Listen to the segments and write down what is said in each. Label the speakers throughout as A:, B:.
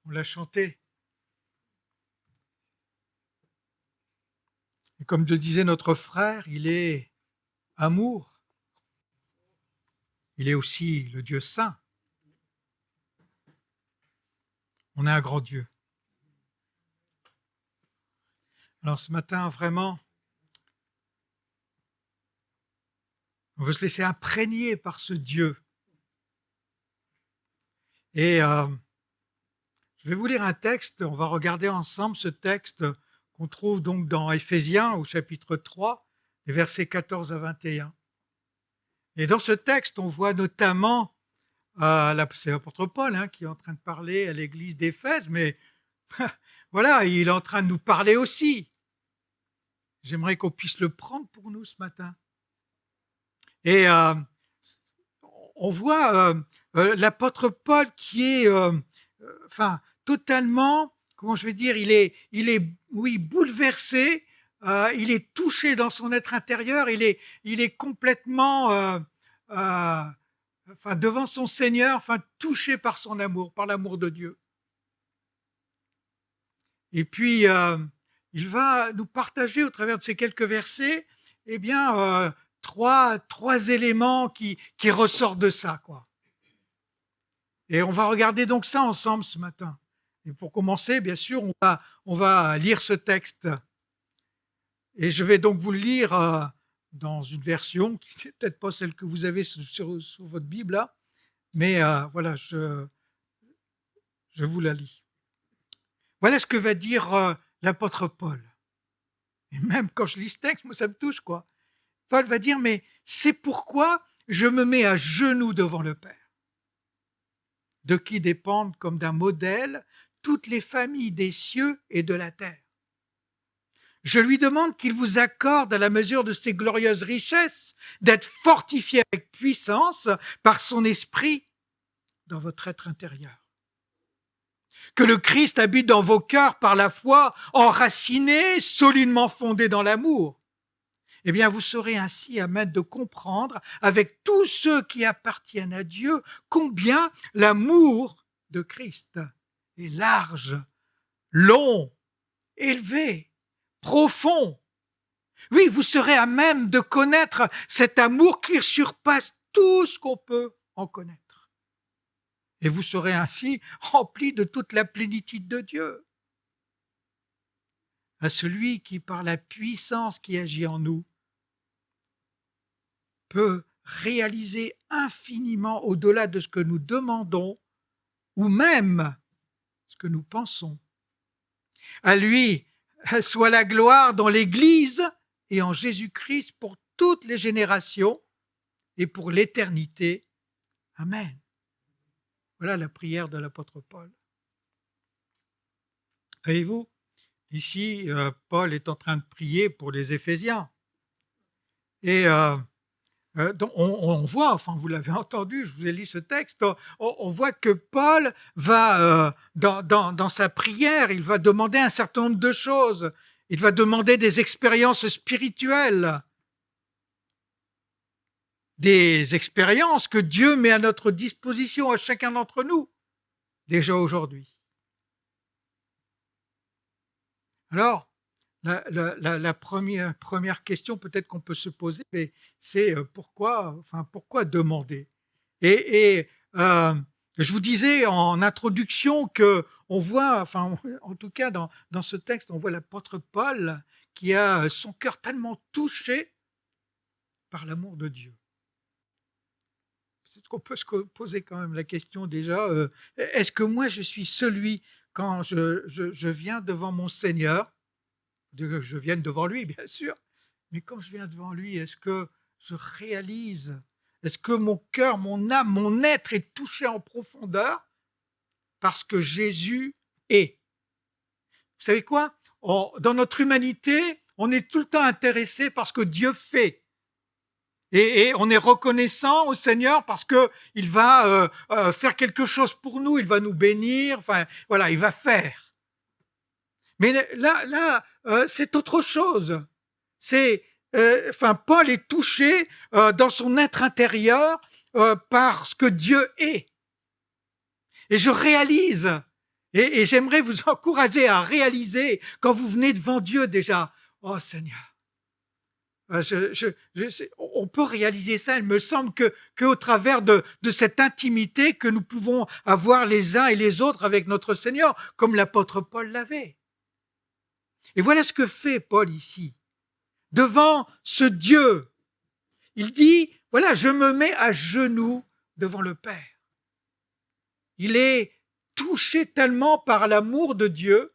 A: On l'a chanté. Et comme le disait notre frère, il est amour. Il est aussi le Dieu saint. On a un grand Dieu. Alors ce matin, vraiment, on veut se laisser imprégner par ce Dieu. Et je vais vous lire un texte, on va regarder ensemble ce texte qu'on trouve donc dans Éphésiens au chapitre 3, les versets 14 à 21. Et dans ce texte, on voit notamment, c'est l'apôtre Paul qui est en train de parler à l'église d'Éphèse, mais voilà, il est en train de nous parler aussi. J'aimerais qu'on puisse le prendre pour nous ce matin. Et on voit l'apôtre Paul qui est totalement, comment je vais dire, il est oui, bouleversé, il est touché dans son être intérieur, il est complètement devant son Seigneur, touché par son amour, par l'amour de Dieu. Et puis, il va nous partager au travers de ces quelques versets, eh bien, trois éléments qui ressortent de ça, quoi. Et on va regarder donc ça ensemble ce matin. Et pour commencer, bien sûr, on va lire ce texte. Et je vais donc vous le lire dans une version qui n'est peut-être pas celle que vous avez sur votre Bible là, mais voilà, je vous la lis. Voilà ce que va dire l'apôtre Paul. Et même quand je lis ce texte, moi ça me touche, quoi. Paul va dire, mais c'est pourquoi je me mets à genoux devant le Père, de qui dépendent comme d'un modèle toutes les familles des cieux et de la terre. Je lui demande qu'il vous accorde, à la mesure de ses glorieuses richesses, d'être fortifié avec puissance par son esprit dans votre être intérieur. Que le Christ habite dans vos cœurs par la foi, enraciné, solidement fondé dans l'amour. Eh bien, vous serez ainsi à même de comprendre, avec tous ceux qui appartiennent à Dieu, combien l'amour de Christ est large, long, élevé, profond. Oui, vous serez à même de connaître cet amour qui surpasse tout ce qu'on peut en connaître. Et vous serez ainsi remplis de toute la plénitude de Dieu. À celui qui, par la puissance qui agit en nous, peut réaliser infiniment au-delà de ce que nous demandons ou même ce que nous pensons. À lui soit la gloire dans l'Église et en Jésus-Christ pour toutes les générations et pour l'éternité. Amen. Voilà la prière de l'apôtre Paul. Voyez-vous, ici, Paul est en train de prier pour les Éphésiens. Et donc on voit, enfin vous l'avez entendu, je vous ai lu ce texte, on voit que Paul va, dans sa prière, il va demander un certain nombre de choses. Il va demander des expériences spirituelles, des expériences que Dieu met à notre disposition, à chacun d'entre nous, déjà aujourd'hui. Alors, la première question peut-être qu'on peut se poser, c'est pourquoi demander? Et je vous disais en introduction qu'on voit, en tout cas dans ce texte, on voit l'apôtre Paul qui a son cœur tellement touché par l'amour de Dieu. Peut-être qu'on peut se poser quand même la question déjà, est-ce que moi je suis celui, quand je viens devant mon Seigneur, que je vienne devant lui, bien sûr, mais quand je viens devant lui, est-ce que je réalise, est-ce que mon cœur, mon âme, mon être est touché en profondeur parce que Jésus est? Vous savez quoi? Dans notre humanité, on est tout le temps intéressé par ce que Dieu fait. Et on est reconnaissant au Seigneur parce qu'il va faire quelque chose pour nous, il va nous bénir, voilà, il va faire. Mais là, c'est autre chose. Paul est touché dans son être intérieur par ce que Dieu est. Et je réalise Et j'aimerais vous encourager à réaliser, quand vous venez devant Dieu déjà, oh Seigneur, on peut réaliser ça. Il me semble qu'au travers de cette intimité que nous pouvons avoir les uns et les autres avec notre Seigneur, comme l'apôtre Paul l'avait. Et voilà ce que fait Paul ici. Devant ce Dieu, il dit, voilà, je me mets à genoux devant le Père. Il est touché tellement par l'amour de Dieu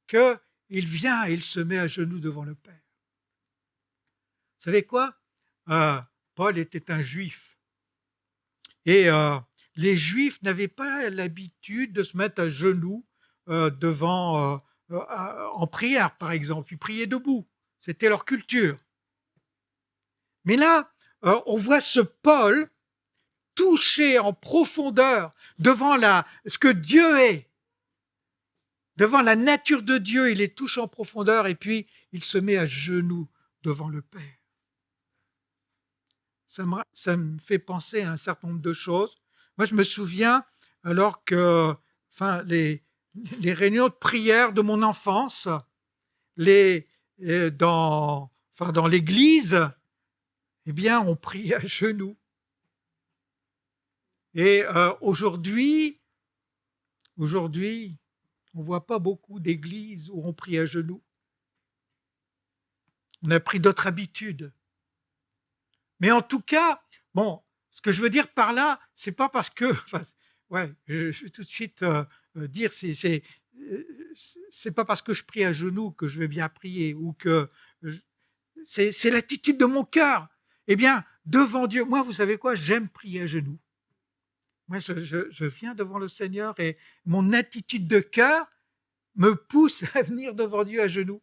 A: qu'il vient et il se met à genoux devant le Père. Vous savez quoi? Paul était un juif. Et les juifs n'avaient pas l'habitude de se mettre à genoux devant, en prière, par exemple. Ils priaient debout. C'était leur culture. Mais là, on voit ce Paul touché en profondeur devant ce que Dieu est, devant la nature de Dieu. Il est touché en profondeur et puis il se met à genoux devant le Père. Ça me fait penser à un certain nombre de choses. Moi, je me souviens, alors que les réunions de prière de mon enfance, dans l'église, eh bien, on prie à genoux. Et aujourd'hui, on ne voit pas beaucoup d'églises où on prie à genoux. On a pris d'autres habitudes. Mais en tout cas, bon, ce que je veux dire par là, c'est pas parce que, je vais tout de suite dire, c'est pas parce que je prie à genoux que je vais bien prier ou que c'est l'attitude de mon cœur. Eh bien, devant Dieu, moi, vous savez quoi, j'aime prier à genoux. Moi, je viens devant le Seigneur et mon attitude de cœur me pousse à venir devant Dieu à genoux.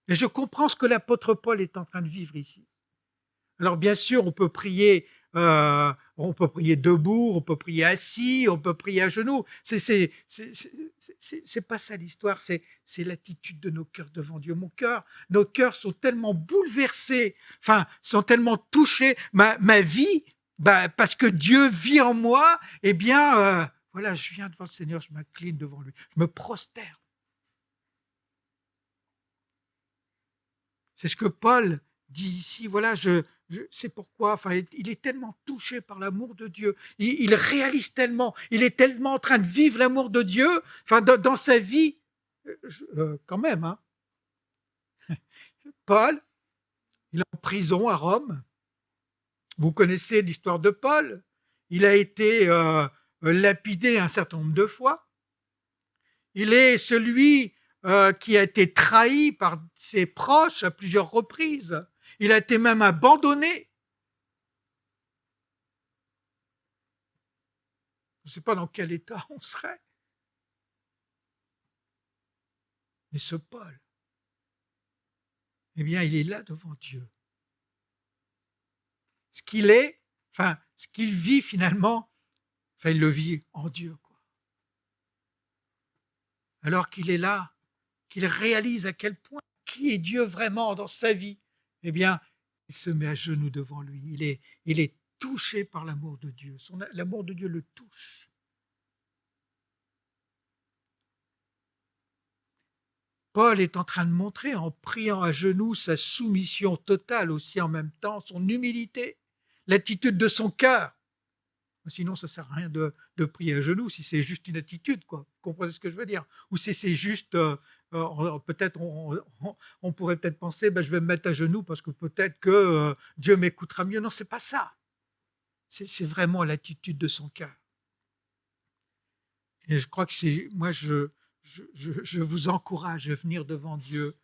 A: Et je comprends ce que l'apôtre Paul est en train de vivre ici. Alors bien sûr, on peut prier debout, on peut prier assis, on peut prier à genoux. C'est pas ça l'histoire, c'est l'attitude de nos cœurs devant Dieu. Nos cœurs sont tellement bouleversés, sont tellement touchés. Ma vie, parce que Dieu vit en moi, eh bien, voilà, je viens devant le Seigneur, je m'incline devant lui, je me prosterne. C'est ce que Paul dit ici. Voilà, c'est pourquoi. Il est tellement touché par l'amour de Dieu. Il réalise tellement. Il est tellement en train de vivre l'amour de Dieu. Dans sa vie, quand même. Hein. Paul, il est en prison à Rome. Vous connaissez l'histoire de Paul. Il a été lapidé un certain nombre de fois. Il est celui qui a été trahi par ses proches à plusieurs reprises. Il a été même abandonné. Je ne sais pas dans quel état on serait. Mais ce Paul, eh bien, il est là devant Dieu. Ce qu'il est, ce qu'il vit finalement, il le vit en Dieu, quoi. Alors qu'il est là, qu'il réalise à quel point qui est Dieu vraiment dans sa vie, eh bien, il se met à genoux devant lui. Il est touché par l'amour de Dieu. L'amour de Dieu le touche. Paul est en train de montrer, en priant à genoux, sa soumission totale aussi en même temps, son humilité, l'attitude de son cœur. Sinon, ça ne sert à rien de prier à genoux si c'est juste une attitude, quoi. Vous comprenez ce que je veux dire? Ou si c'est juste, peut-être, on pourrait peut-être penser, je vais me mettre à genoux parce que peut-être que Dieu m'écoutera mieux. Non, c'est pas ça. C'est vraiment l'attitude de son cœur. Et je crois que moi, je vous encourage à venir devant Dieu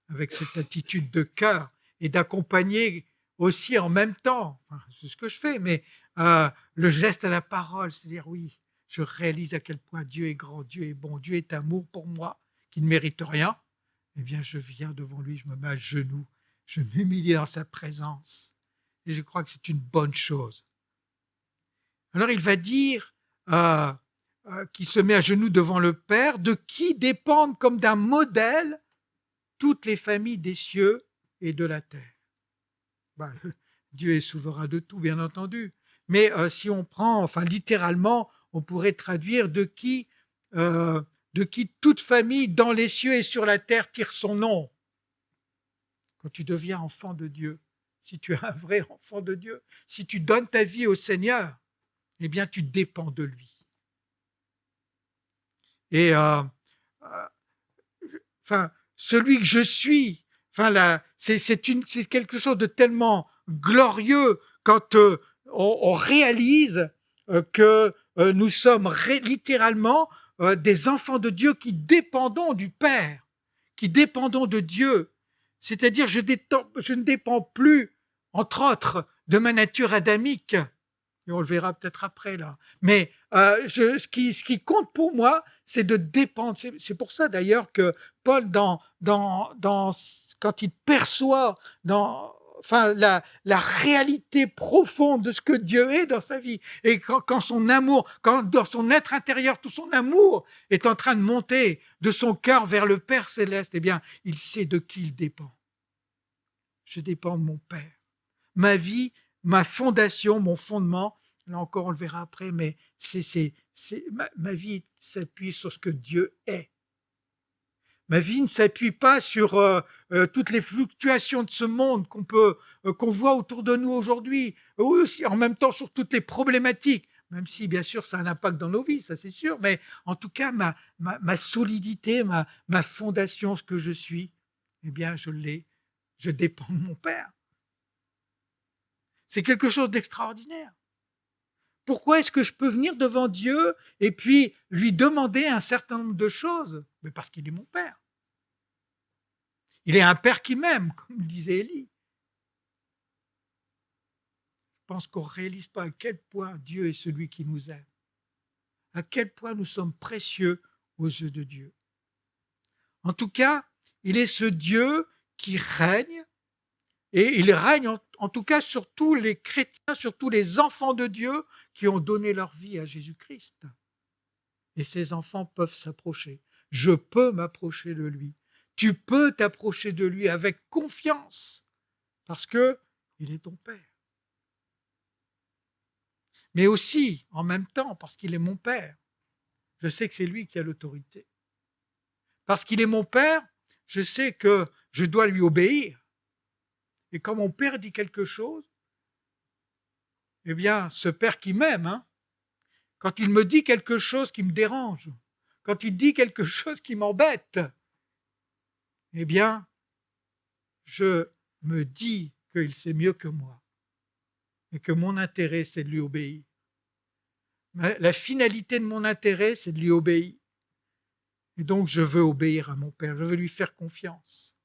A: avec cette attitude de cœur et d'accompagner aussi en même temps, c'est ce que je fais, mais le geste à la parole, c'est-à-dire oui, je réalise à quel point Dieu est grand, Dieu est bon, Dieu est amour pour moi, qui ne mérite rien, eh bien je viens devant lui, je me mets à genoux, je m'humilie dans sa présence, et je crois que c'est une bonne chose. Alors il va dire qu'il se met à genoux devant le Père, de qui dépendent comme d'un modèle toutes les familles des cieux et de la terre. Dieu est souverain de tout, bien entendu. Mais si on prend, littéralement, on pourrait traduire de qui de qui toute famille dans les cieux et sur la terre tire son nom. Quand tu deviens enfant de Dieu, si tu es un vrai enfant de Dieu, si tu donnes ta vie au Seigneur, eh bien tu dépends de lui. Et enfin, celui que je suis, enfin, c'est quelque chose de tellement glorieux quand on réalise que nous sommes littéralement des enfants de Dieu qui dépendons du Père, qui dépendons de Dieu. C'est-à-dire, je ne dépends plus, entre autres, de ma nature adamique, et on le verra peut-être après là. Mais ce qui compte pour moi, c'est de dépendre. C'est pour ça d'ailleurs que Paul, quand il perçoit enfin, la réalité profonde de ce que Dieu est dans sa vie, et quand son amour, quand dans son être intérieur, tout son amour est en train de monter de son cœur vers le Père céleste, eh bien, il sait de qui il dépend. Je dépends de mon Père. Ma vie, ma fondation, mon fondement, là encore on le verra après, mais ma vie s'appuie sur ce que Dieu est. Ma vie ne s'appuie pas sur toutes les fluctuations de ce monde qu'on voit autour de nous aujourd'hui, ou aussi en même temps sur toutes les problématiques, même si bien sûr ça a un impact dans nos vies, ça c'est sûr, mais en tout cas ma solidité, ma fondation, ce que je suis, eh bien je l'ai, je dépends de mon Père. C'est quelque chose d'extraordinaire. Pourquoi est-ce que je peux venir devant Dieu et puis lui demander un certain nombre de choses? Mais parce qu'il est mon Père. Il est un Père qui m'aime, comme disait Élie. Je pense qu'on ne réalise pas à quel point Dieu est celui qui nous aime, à quel point nous sommes précieux aux yeux de Dieu. En tout cas, il est ce Dieu qui règne, et il règne en tout cas sur tous les chrétiens, sur tous les enfants de Dieu qui ont donné leur vie à Jésus-Christ. Et ces enfants peuvent s'approcher. Je peux m'approcher de lui. Tu peux t'approcher de lui avec confiance parce que il est ton Père. Mais aussi, en même temps, parce qu'il est mon Père, je sais que c'est lui qui a l'autorité. Parce qu'il est mon Père, je sais que je dois lui obéir. Et quand mon Père dit quelque chose, eh bien, ce Père qui m'aime, quand il me dit quelque chose qui me dérange, quand il dit quelque chose qui m'embête, eh bien, je me dis qu'il sait mieux que moi et que mon intérêt, c'est de lui obéir. La finalité de mon intérêt, c'est de lui obéir. Et donc, je veux obéir à mon Père, je veux lui faire confiance.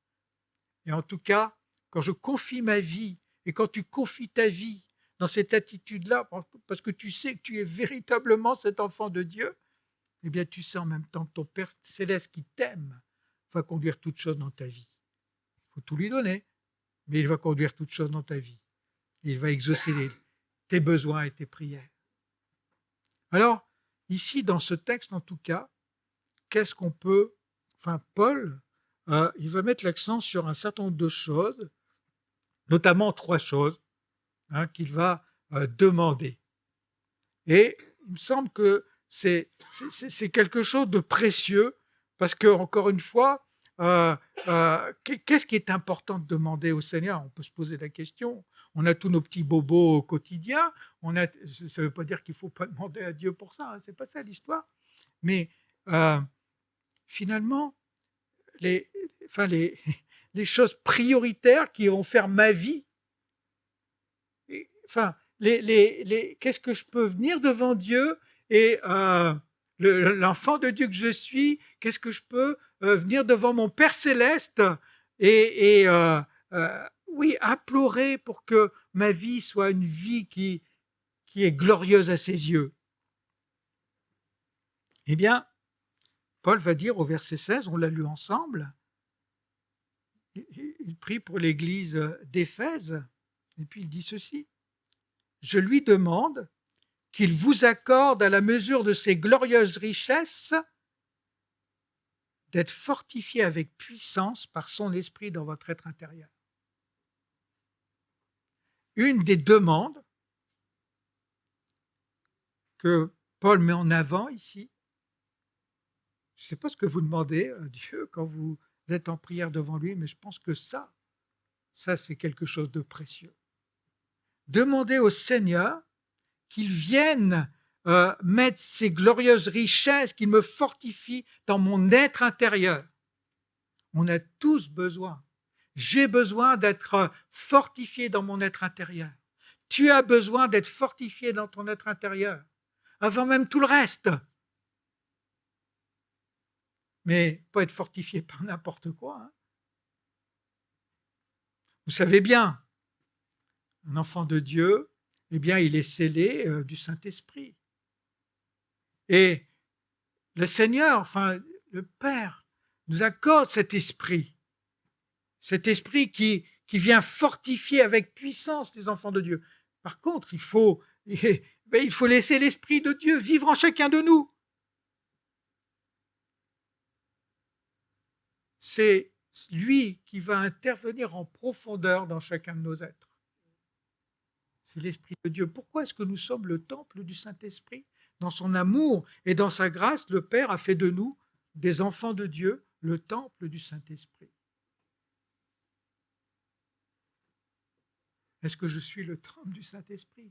A: Et en tout cas, quand je confie ma vie et quand tu confies ta vie dans cette attitude-là, parce que tu sais que tu es véritablement cet enfant de Dieu, eh bien, tu sais en même temps que ton Père céleste qui t'aime va conduire toutes choses dans ta vie. Il faut tout lui donner, mais il va conduire toutes choses dans ta vie. Il va exaucer tes besoins et tes prières. Alors, ici, dans ce texte, en tout cas, qu'est-ce qu'on peut... Enfin, Paul, il va mettre l'accent sur un certain nombre de choses, notamment 3 choses qu'il va demander. Et il me semble que c'est quelque chose de précieux, parce que, encore une fois, qu'est-ce qui est important de demander au Seigneur? On peut se poser la question. On a tous nos petits bobos au quotidien. Ça ne veut pas dire qu'il ne faut pas demander à Dieu pour ça. Ce n'est pas ça l'histoire. Mais finalement, les choses prioritaires qui vont faire ma vie, qu'est-ce que je peux venir devant Dieu et l'enfant de Dieu que je suis, qu'est-ce que je peux venir devant mon Père céleste et oui, implorer pour que ma vie soit une vie qui est glorieuse à ses yeux. Eh bien, Paul va dire au verset 16, on l'a lu ensemble, il prie pour l'église d'Éphèse, et puis il dit ceci: je lui demande qu'il vous accorde à la mesure de ses glorieuses richesses d'être fortifié avec puissance par son esprit dans votre être intérieur. Une des demandes que Paul met en avant ici, Je ne sais pas ce que vous demandez à Dieu quand vous êtes en prière devant lui, mais je pense que ça c'est quelque chose de précieux. Demandez au Seigneur qu'il vienne mettre ses glorieuses richesses, qu'il me fortifie dans mon être intérieur. On a tous besoin. J'ai besoin d'être fortifié dans mon être intérieur. Tu as besoin d'être fortifié dans ton être intérieur, avant même tout le reste. Mais pas être fortifié par n'importe quoi. Hein. Vous savez bien, un enfant de Dieu, eh bien, il est scellé du Saint-Esprit. Et le Seigneur, enfin, le Père, nous accorde cet esprit qui vient fortifier avec puissance les enfants de Dieu. Par contre, il faut laisser l'Esprit de Dieu vivre en chacun de nous. C'est lui qui va intervenir en profondeur dans chacun de nos êtres. C'est l'Esprit de Dieu. Pourquoi est-ce que nous sommes le temple du Saint-Esprit ? Dans son amour et dans sa grâce, le Père a fait de nous des enfants de Dieu, le temple du Saint-Esprit. Est-ce que je suis le temple du Saint-Esprit ?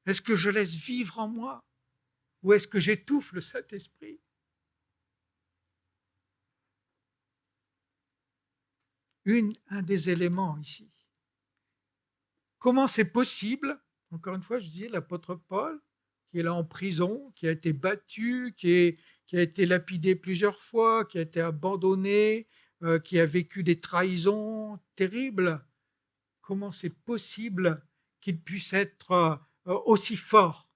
A: Est-ce que je laisse vivre en moi ? Ou est-ce que j'étouffe le Saint-Esprit ? Un des éléments ici. Comment c'est possible ? Encore une fois, je disais l'apôtre Paul, qui est là en prison, qui a été battu, qui a été lapidé plusieurs fois, qui a été abandonné, qui a vécu des trahisons terribles. Comment c'est possible qu'il puisse être aussi fort ?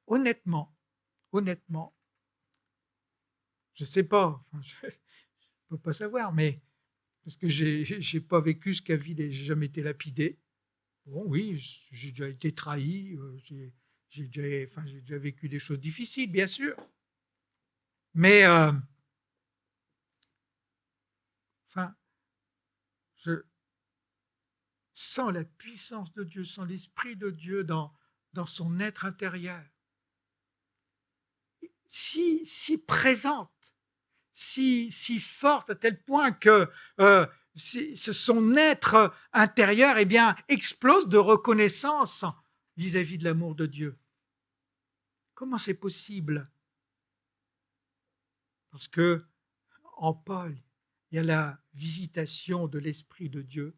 A: Honnêtement, je ne sais pas, je ne peux pas savoir, mais parce que je n'ai pas vécu ce qu'a vécu, j'ai jamais été lapidé. Bon, oui, j'ai déjà été trahi, j'ai déjà vécu des choses difficiles, bien sûr. Mais, sans la puissance de Dieu, sans l'Esprit de Dieu dans son être intérieur, si présente, si forte, à tel point que son être intérieur explose de reconnaissance vis-à-vis de l'amour de Dieu. Comment c'est possible ? Parce que en Paul, il y a la visitation de l'Esprit de Dieu.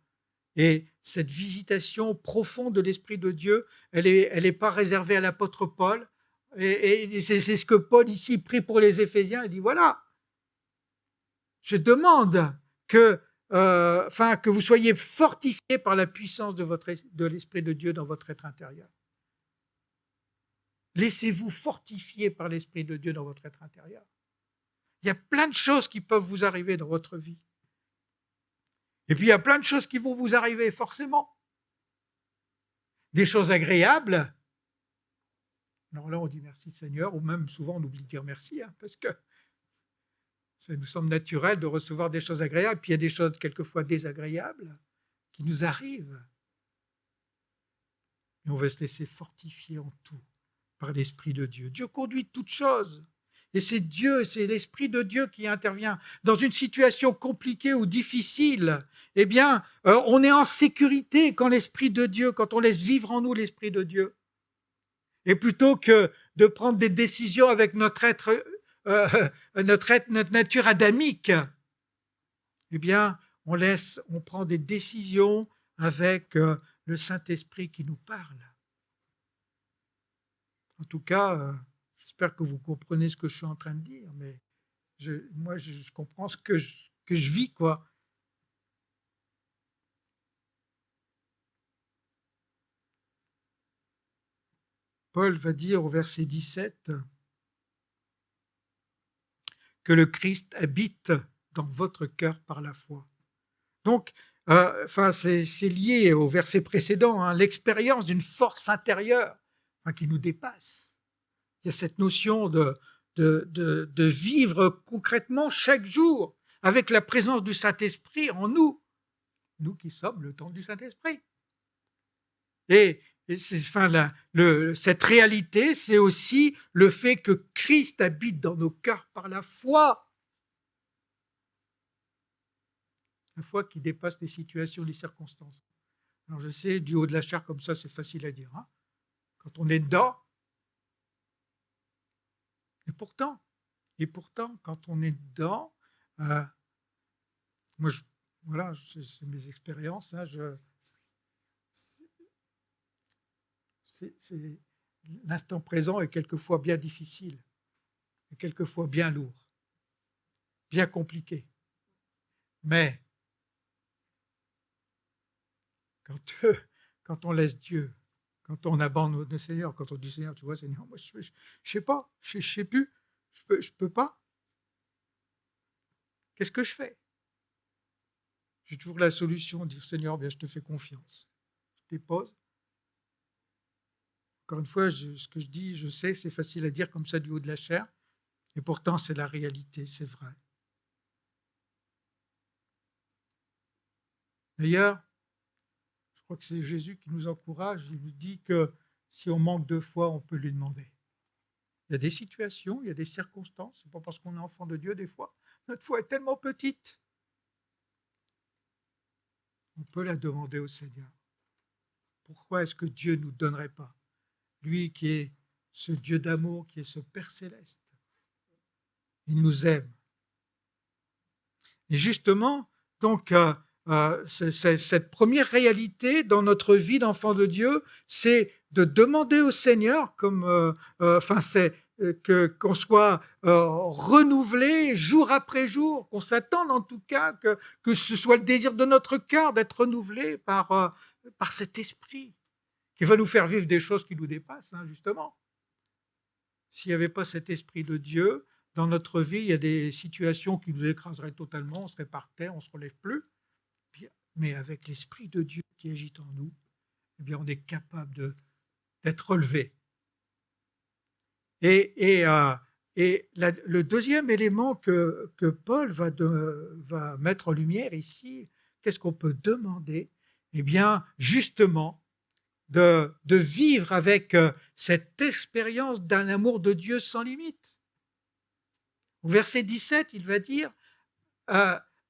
A: Et cette visitation profonde de l'Esprit de Dieu, elle n'est pas réservée à l'apôtre Paul. Et c'est ce que Paul ici prie pour les Éphésiens. Il dit, voilà, je demande que vous soyez fortifiés par la puissance de l'Esprit de Dieu dans votre être intérieur. Laissez-vous fortifier par l'Esprit de Dieu dans votre être intérieur. Il y a plein de choses qui peuvent vous arriver dans votre vie. Et puis il y a plein de choses qui vont vous arriver, forcément. Des choses agréables. Alors là, on dit merci Seigneur, ou même souvent on oublie de dire merci, parce que ça nous semble naturel de recevoir des choses agréables, puis il y a des choses quelquefois désagréables qui nous arrivent. Et on va se laisser fortifier en tout par l'Esprit de Dieu. Dieu conduit toutes choses. Et c'est l'Esprit de Dieu qui intervient. Dans une situation compliquée ou difficile, on est en sécurité quand on laisse vivre en nous l'Esprit de Dieu. Et plutôt que de prendre des décisions avec notre nature adamique, on prend des décisions avec le Saint-Esprit qui nous parle. En tout cas, j'espère que vous comprenez ce que je suis en train de dire, mais moi, je comprends ce que je vis, quoi. Paul va dire au verset 17 que le Christ habite dans votre cœur par la foi. Donc, c'est lié au verset précédent, l'expérience d'une force intérieure qui nous dépasse. Il y a cette notion de vivre concrètement chaque jour avec la présence du Saint-Esprit en nous, nous qui sommes le temple du Saint-Esprit. Et Et cette réalité, c'est aussi le fait que Christ habite dans nos cœurs par la foi. La foi qui dépasse les situations, les circonstances. Alors je sais, du haut de la chair comme ça, c'est facile à dire. Hein, quand on est dedans, et pourtant, quand on est dedans, moi, voilà, c'est mes expériences. Hein, l'instant présent est quelquefois bien difficile, et quelquefois bien lourd, bien compliqué. Mais quand on laisse Dieu, quand on abandonne le Seigneur, quand on dit Seigneur, tu vois, Seigneur, moi je sais pas, je sais plus, je peux pas. Qu'est-ce que je fais? J'ai toujours la solution, dire Seigneur, bien je te fais confiance. Je dépose. Encore une fois, ce que je dis, je sais, c'est facile à dire comme ça du haut de la chair, et pourtant c'est la réalité, c'est vrai. D'ailleurs, je crois que c'est Jésus qui nous encourage, il nous dit que si on manque de foi, on peut lui demander. Il y a des situations, il y a des circonstances, c'est pas parce qu'on est enfant de Dieu des fois, notre foi est tellement petite. On peut la demander au Seigneur. Pourquoi est-ce que Dieu ne nous donnerait pas? Lui qui est ce Dieu d'amour, qui est ce Père céleste. Il nous aime. Et justement, donc, cette première réalité dans notre vie d'enfant de Dieu, c'est de demander au Seigneur, qu'on soit renouvelé jour après jour, qu'on s'attende en tout cas que ce soit le désir de notre cœur d'être renouvelé par cet esprit qui va nous faire vivre des choses qui nous dépassent, hein, justement. S'il n'y avait pas cet esprit de Dieu, dans notre vie, il y a des situations qui nous écraseraient totalement, on serait par terre, on ne se relève plus. Mais avec l'esprit de Dieu qui agite en nous, eh bien, on est capable d'être relevé. Le deuxième élément que Paul va mettre en lumière ici, qu'est-ce qu'on peut demander? Eh bien, justement, de vivre avec cette expérience d'un amour de Dieu sans limite. Au verset 17, il va dire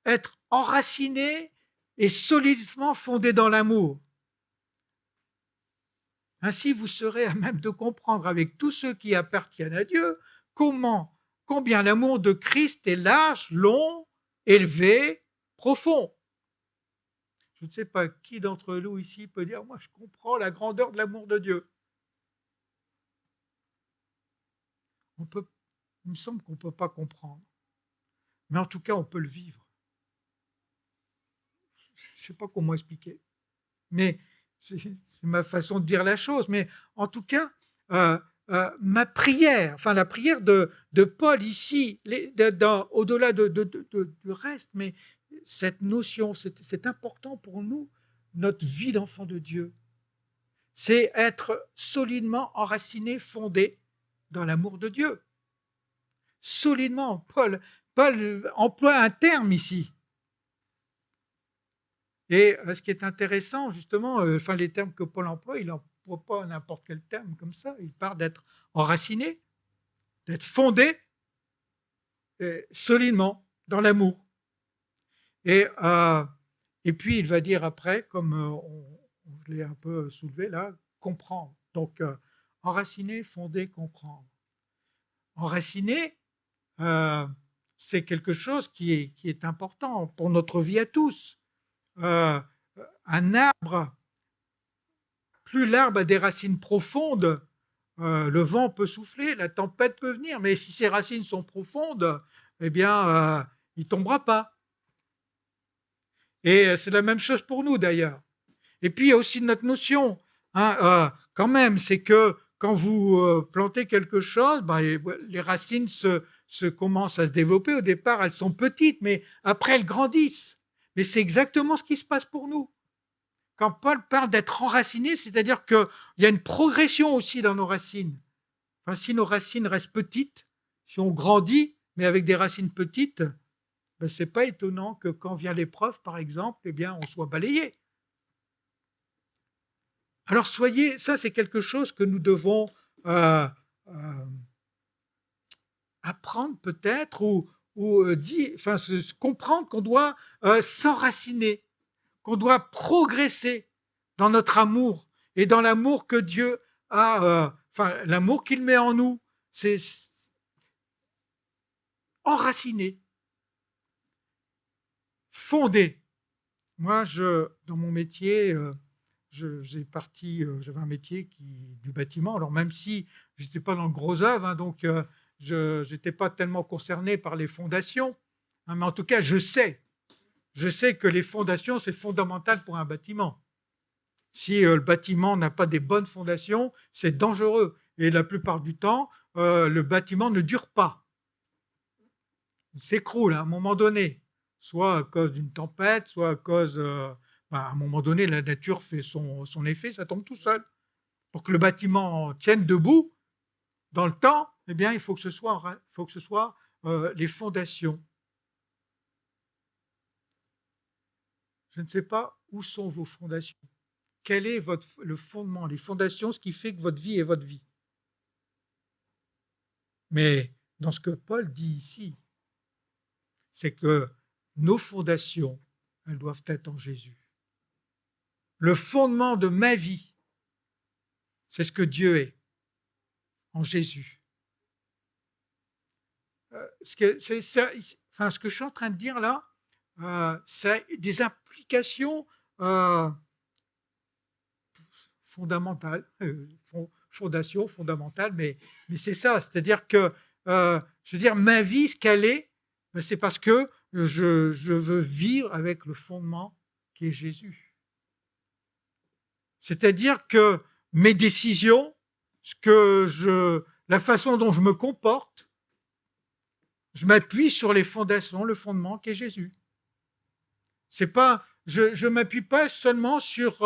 A: être enraciné et solidement fondé dans l'amour. Ainsi, vous serez à même de comprendre avec tous ceux qui appartiennent à Dieu combien l'amour de Christ est large, long, élevé, profond. Je ne sais pas qui d'entre nous ici peut dire « Moi, je comprends la grandeur de l'amour de Dieu ». Il me semble qu'on ne peut pas comprendre. Mais en tout cas, on peut le vivre. Je ne sais pas comment expliquer. Mais c'est ma façon de dire la chose. Mais en tout cas, ma prière, enfin la prière de Paul ici, au-delà du reste, mais cette notion, c'est important pour nous, notre vie d'enfant de Dieu. C'est être solidement enraciné, fondé dans l'amour de Dieu. Solidement, Paul emploie un terme ici. Et ce qui est intéressant, justement, les termes que Paul emploie, il n'emploie pas n'importe quel terme comme ça. Il parle d'être enraciné, d'être fondé solidement dans l'amour. Et puis, il va dire après, comme je l'ai un peu soulevé là, comprendre. Donc, enraciné, fondé, comprendre. Enraciné, c'est quelque chose qui est important pour notre vie à tous. Un arbre, plus l'arbre a des racines profondes, le vent peut souffler, la tempête peut venir, mais si ses racines sont profondes, eh bien, il ne tombera pas. Et c'est la même chose pour nous d'ailleurs. Et puis il y a aussi notre notion, hein, quand même, c'est que quand vous plantez quelque chose, les racines commencent à se développer. Au départ, elles sont petites, mais après, elles grandissent. Mais c'est exactement ce qui se passe pour nous. Quand Paul parle d'être enraciné, c'est-à-dire qu'il y a une progression aussi dans nos racines. Enfin, si nos racines restent petites, si on grandit, mais avec des racines petites, ce n'est pas étonnant que quand vient l'épreuve, par exemple, eh bien, on soit balayé. Alors ça c'est quelque chose que nous devons euh, euh, apprendre peut-être comprendre qu'on doit s'enraciner, qu'on doit progresser dans notre amour et dans l'amour que Dieu a, l'amour qu'il met en nous, c'est enraciné, fondé. Moi, dans mon métier, j'avais un métier du bâtiment. Alors même si je n'étais pas dans le gros œuvre, donc je n'étais pas tellement concerné par les fondations, mais en tout cas, je sais que les fondations, c'est fondamental pour un bâtiment. Si le bâtiment n'a pas des bonnes fondations, c'est dangereux. Et la plupart du temps, le bâtiment ne dure pas. Il s'écroule à un moment donné, soit à cause d'une tempête, soit à cause... à un moment donné, la nature fait son effet, ça tombe tout seul. Pour que le bâtiment tienne debout, dans le temps, eh bien, il faut que ce soit les fondations. Je ne sais pas où sont vos fondations. Quel est le fondement, les fondations, ce qui fait que votre vie est votre vie. Mais dans ce que Paul dit ici, c'est que nos fondations, elles doivent être en Jésus. Le fondement de ma vie, c'est ce que Dieu est, en Jésus. Ce que je suis en train de dire là, ça a des implications fondamentales, fondamentales, mais c'est ça, c'est-à-dire que, je veux dire, ma vie, ce qu'elle est, c'est parce que je veux vivre avec le fondement qui est Jésus. C'est-à-dire que mes décisions, la façon dont je me comporte, je m'appuie sur les fondations, le fondement qui est Jésus. C'est pas, je m'appuie pas seulement sur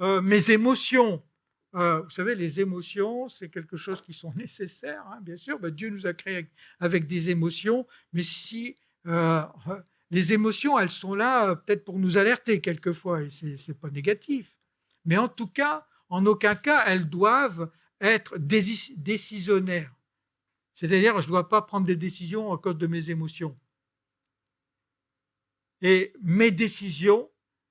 A: mes émotions. Vous savez, les émotions, c'est quelque chose qui sont nécessaires, hein, bien sûr. Dieu nous a créés avec des émotions, mais si les émotions, elles sont là peut-être pour nous alerter quelquefois, et c'est pas négatif. Mais en tout cas, en aucun cas, elles doivent être décisionnaires. C'est-à-dire, je ne dois pas prendre des décisions à cause de mes émotions. Et mes décisions,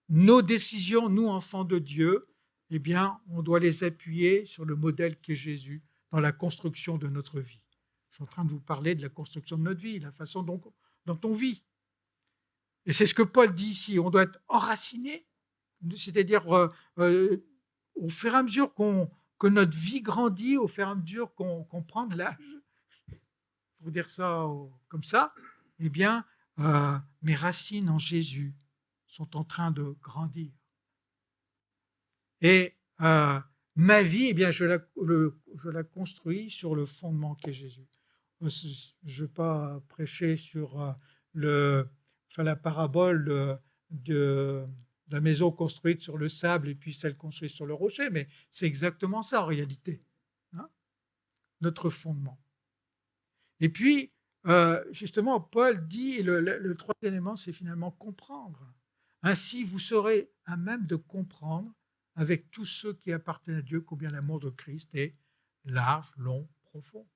A: nos décisions, nous, enfants de Dieu, eh bien, on doit les appuyer sur le modèle qu'est Jésus dans la construction de notre vie. Je suis en train de vous parler de la construction de notre vie, la façon dont on vit. Et c'est ce que Paul dit ici, on doit être enraciné, c'est-à-dire au fur et à mesure que notre vie grandit, au fur et à mesure qu'on prend de l'âge, pour dire ça comme ça, eh bien, mes racines en Jésus sont en train de grandir. Et ma vie, eh bien, je la construis sur le fondement qu'est Jésus. Je ne vais pas prêcher sur la parabole de la maison construite sur le sable et puis celle construite sur le rocher, mais c'est exactement ça en réalité, hein, notre fondement. Et puis, justement, Paul dit, le troisième élément, c'est finalement comprendre. Ainsi, vous serez à même de comprendre avec tous ceux qui appartiennent à Dieu combien l'amour de Christ est large, long, profond.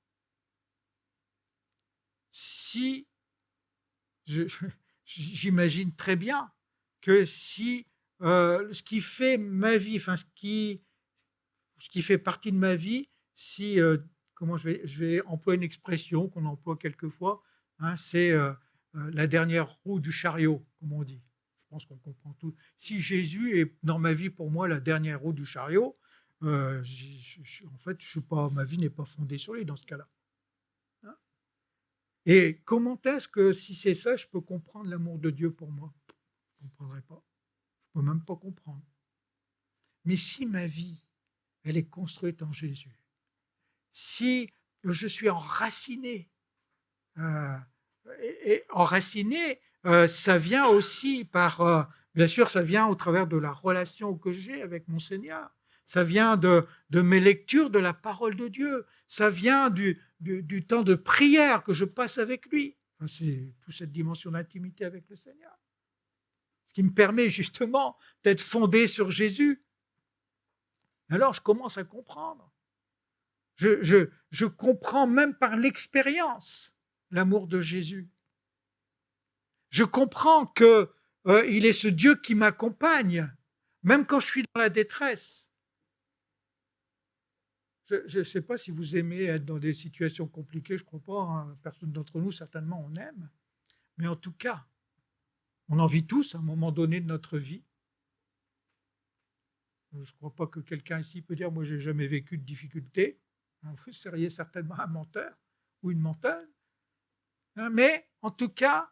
A: Si, j'imagine très bien que si ce qui fait ma vie, ce qui fait partie de ma vie, si comment je vais employer une expression qu'on emploie quelquefois, hein, c'est la dernière roue du chariot, comme on dit. Je pense qu'on comprend tout. Si Jésus est dans ma vie pour moi la dernière roue du chariot, en fait, ma vie n'est pas fondée sur lui dans ce cas-là. Hein. Et comment est-ce que, si c'est ça, je peux comprendre l'amour de Dieu pour moi? Je ne comprendrai pas. Je ne peux même pas comprendre. Mais si ma vie, elle est construite en Jésus, si je suis enraciné, et enraciné, ça vient aussi bien sûr, ça vient au travers de la relation que j'ai avec mon Seigneur, ça vient de mes lectures de la parole de Dieu, ça vient du temps de prière que je passe avec lui. C'est toute cette dimension d'intimité avec le Seigneur, ce qui me permet justement d'être fondé sur Jésus. Alors je commence à comprendre. Je comprends même par l'expérience l'amour de Jésus. Je comprends qu'il est ce Dieu qui m'accompagne, même quand je suis dans la détresse. Je ne sais pas si vous aimez être dans des situations compliquées, je ne crois pas, hein. Personne d'entre nous, certainement, on aime. Mais en tout cas, on en vit tous à un moment donné de notre vie. Je ne crois pas que quelqu'un ici peut dire « moi, je n'ai jamais vécu de difficulté ». Vous seriez certainement un menteur ou une menteuse. Mais en tout cas,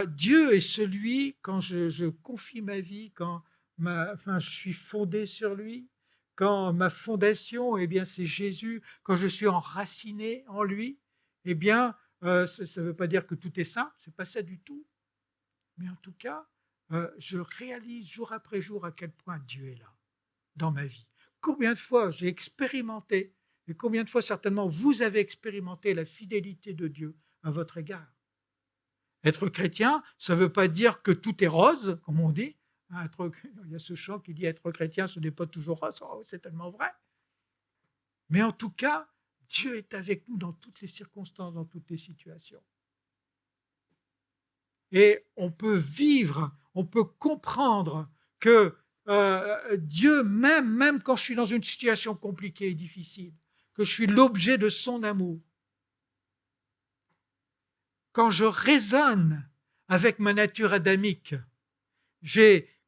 A: Dieu est celui, quand je confie ma vie, quand je suis fondé sur lui, quand ma fondation, eh bien, c'est Jésus, quand je suis enraciné en lui, eh bien, ça ne veut pas dire que tout est simple, ce n'est pas ça du tout. Mais en tout cas, je réalise jour après jour à quel point Dieu est là dans ma vie. Combien de fois j'ai expérimenté, et combien de fois certainement vous avez expérimenté la fidélité de Dieu à votre égard. Être chrétien, ça ne veut pas dire que tout est rose, comme on dit. Il y a ce chant qui dit être chrétien, ce n'est pas toujours rose. Oh, c'est tellement vrai. Mais en tout cas, Dieu est avec nous dans toutes les circonstances, dans toutes les situations. Et on peut vivre, on peut comprendre que Dieu, même quand je suis dans une situation compliquée et difficile, que je suis l'objet de son amour, quand je raisonne avec ma nature adamique,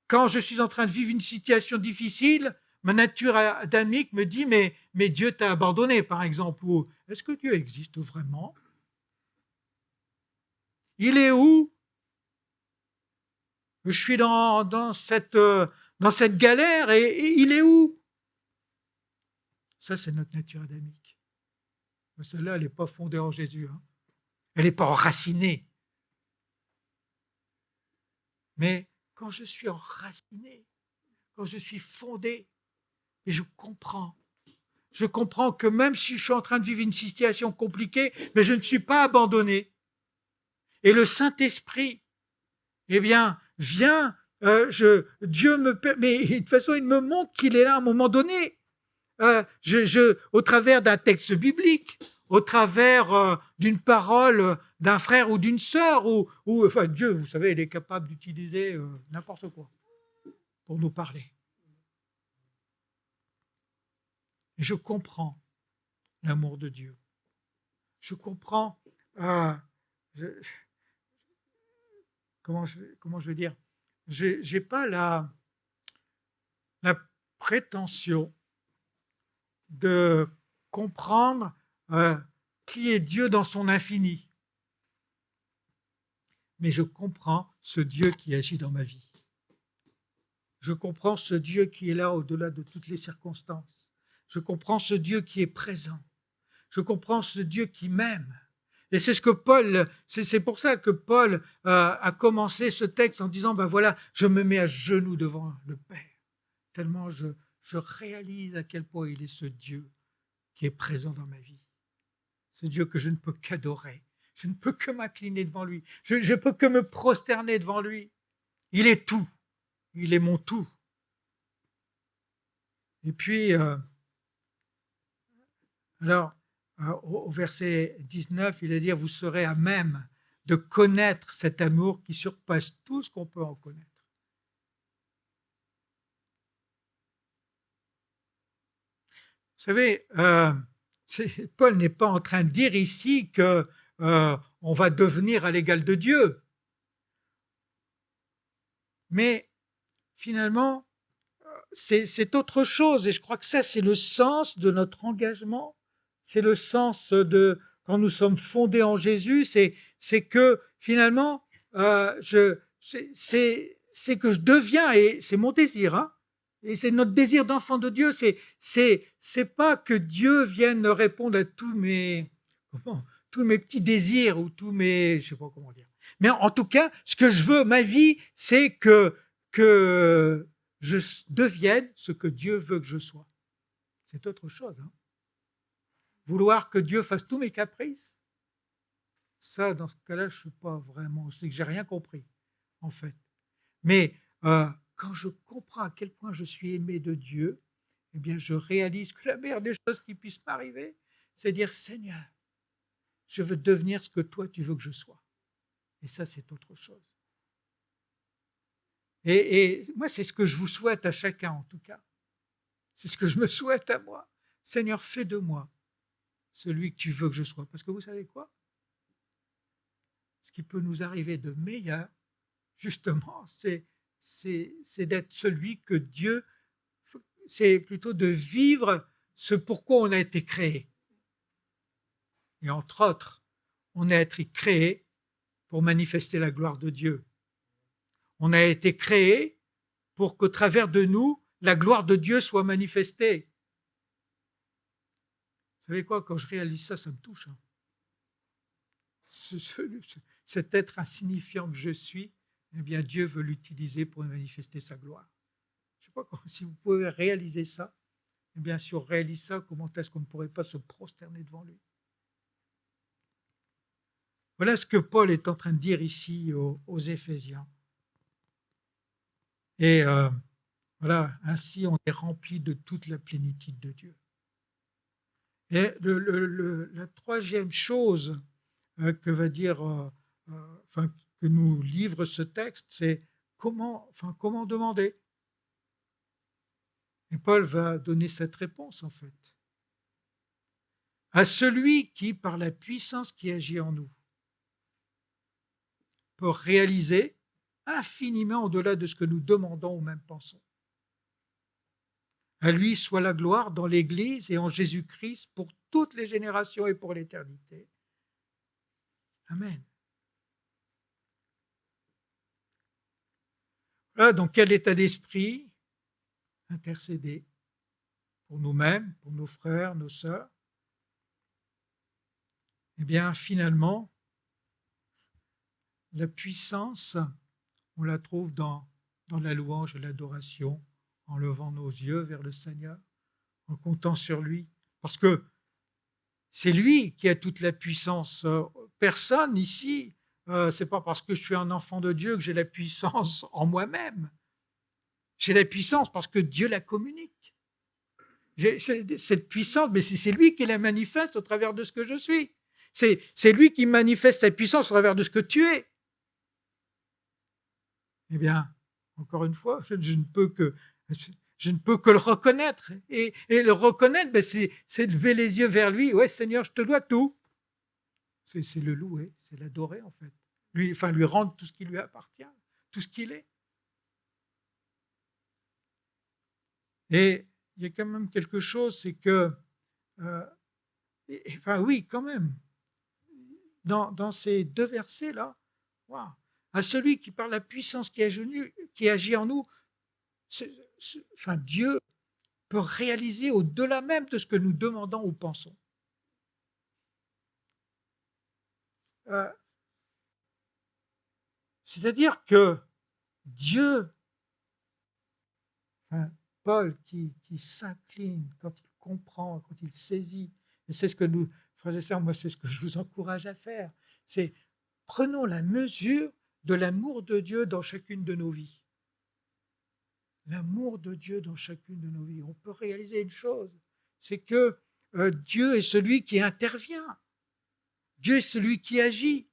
A: quand je suis en train de vivre une situation difficile, ma nature adamique me dit mais Dieu t'a abandonné, par exemple, ou est-ce que Dieu existe vraiment? Il est où? Je suis dans cette galère et il est où? Ça, c'est notre nature adamique. Celle-là, elle n'est pas fondée en Jésus. Hein. Elle n'est pas enracinée. Mais quand je suis enraciné, quand je suis fondé, et je comprends que même si je suis en train de vivre une situation compliquée, mais je ne suis pas abandonné. Et le Saint-Esprit, eh bien, vient, Dieu me permet, de toute façon, il me montre qu'il est là à un moment donné. Au travers d'un texte biblique, au travers d'une parole d'un frère ou d'une sœur, enfin Dieu, vous savez, il est capable d'utiliser n'importe quoi pour nous parler. Et je comprends l'amour de Dieu. Je comprends, comment je vais dire, je n'ai pas la prétention de comprendre qui est Dieu dans son infini. Mais je comprends ce Dieu qui agit dans ma vie. Je comprends ce Dieu qui est là au-delà de toutes les circonstances. Je comprends ce Dieu qui est présent. Je comprends ce Dieu qui m'aime. Et c'est ce que c'est pour ça que Paul a commencé ce texte en disant, ben voilà, je me mets à genoux devant le Père, tellement je réalise à quel point il est ce Dieu qui est présent dans ma vie. Ce Dieu que je ne peux qu'adorer. Je ne peux que m'incliner devant lui. Je ne peux que me prosterner devant lui. Il est tout. Il est mon tout. Et puis, au verset 19, il est dit, vous serez à même de connaître cet amour qui surpasse tout ce qu'on peut en connaître. Vous savez, Paul n'est pas en train de dire ici que on va devenir à l'égal de Dieu. Mais finalement, c'est autre chose. Et je crois que ça, c'est le sens de notre engagement. C'est le sens de quand nous sommes fondés en Jésus. C'est que finalement, c'est que je deviens, et c'est mon désir, hein, et c'est notre désir d'enfant de Dieu. C'est pas que Dieu vienne répondre à tous mes petits désirs ou tous mes, je sais pas comment dire. Mais en tout cas, ce que je veux, ma vie, c'est que je devienne ce que Dieu veut que je sois. C'est autre chose. Hein. Vouloir que Dieu fasse tous mes caprices, ça, dans ce cas-là, je ne suis pas vraiment, c'est que j'ai rien compris, en fait. Mais quand je comprends à quel point je suis aimé de Dieu, eh bien, je réalise que la meilleure des choses qui puissent m'arriver, c'est dire, Seigneur, je veux devenir ce que toi, tu veux que je sois. Et ça, c'est autre chose. Et moi, c'est ce que je vous souhaite à chacun, en tout cas. C'est ce que je me souhaite à moi. Seigneur, fais de moi celui que tu veux que je sois. Parce que vous savez quoi? Ce qui peut nous arriver de meilleur, justement, c'est d'être celui que Dieu, c'est plutôt de vivre ce pourquoi on a été créé. Et entre autres, on a été créé pour manifester la gloire de Dieu. On a été créé pour qu'au travers de nous, la gloire de Dieu soit manifestée. Vous savez quoi, quand je réalise ça, ça me touche. Hein. Cet être insignifiant que je suis, eh bien Dieu veut l'utiliser pour manifester sa gloire. Je ne sais pas si vous pouvez réaliser ça. Eh bien, si on réalise ça, comment est-ce qu'on ne pourrait pas se prosterner devant lui? Voilà ce que Paul est en train de dire ici aux Éphésiens. Et voilà, ainsi on est rempli de toute la plénitude de Dieu. Et la troisième chose que va dire, que nous livre ce texte, c'est comment demander. Et Paul va donner cette réponse en fait. À celui qui, par la puissance qui agit en nous, peut réaliser infiniment au-delà de ce que nous demandons ou même pensons. À lui soit la gloire dans l'Église et en Jésus-Christ pour toutes les générations et pour l'éternité. Amen. Voilà, dans quel état d'esprit intercéder pour nous-mêmes, pour nos frères, nos sœurs? Eh bien, finalement, la puissance, on la trouve dans la louange et l'adoration, en levant nos yeux vers le Seigneur, en comptant sur lui. Parce que c'est lui qui a toute la puissance. Personne ici, c'est pas parce que je suis un enfant de Dieu que j'ai la puissance en moi-même. J'ai la puissance parce que Dieu la communique. J'ai cette puissance, mais c'est lui qui la manifeste au travers de ce que je suis. C'est lui qui manifeste sa puissance au travers de ce que tu es. Eh bien, encore une fois, je ne peux que le reconnaître. Et le reconnaître, ben c'est lever les yeux vers lui. Ouais, Seigneur, je te dois tout. C'est le louer, c'est l'adorer en fait. Lui rendre tout ce qui lui appartient, tout ce qu'il est. Et il y a quand même quelque chose, c'est que, oui, quand même, dans ces deux versets-là, wow, à celui qui par la puissance qui agit en nous, Dieu peut réaliser au-delà même de ce que nous demandons ou pensons. C'est-à-dire que Dieu, Paul qui s'incline quand il comprend, quand il saisit, et c'est ce que nous, frères et sœurs, moi c'est ce que je vous encourage à faire, c'est prenons la mesure de l'amour de Dieu dans chacune de nos vies. L'amour de Dieu dans chacune de nos vies. On peut réaliser une chose, c'est que Dieu est celui qui intervient. Dieu est celui qui agit.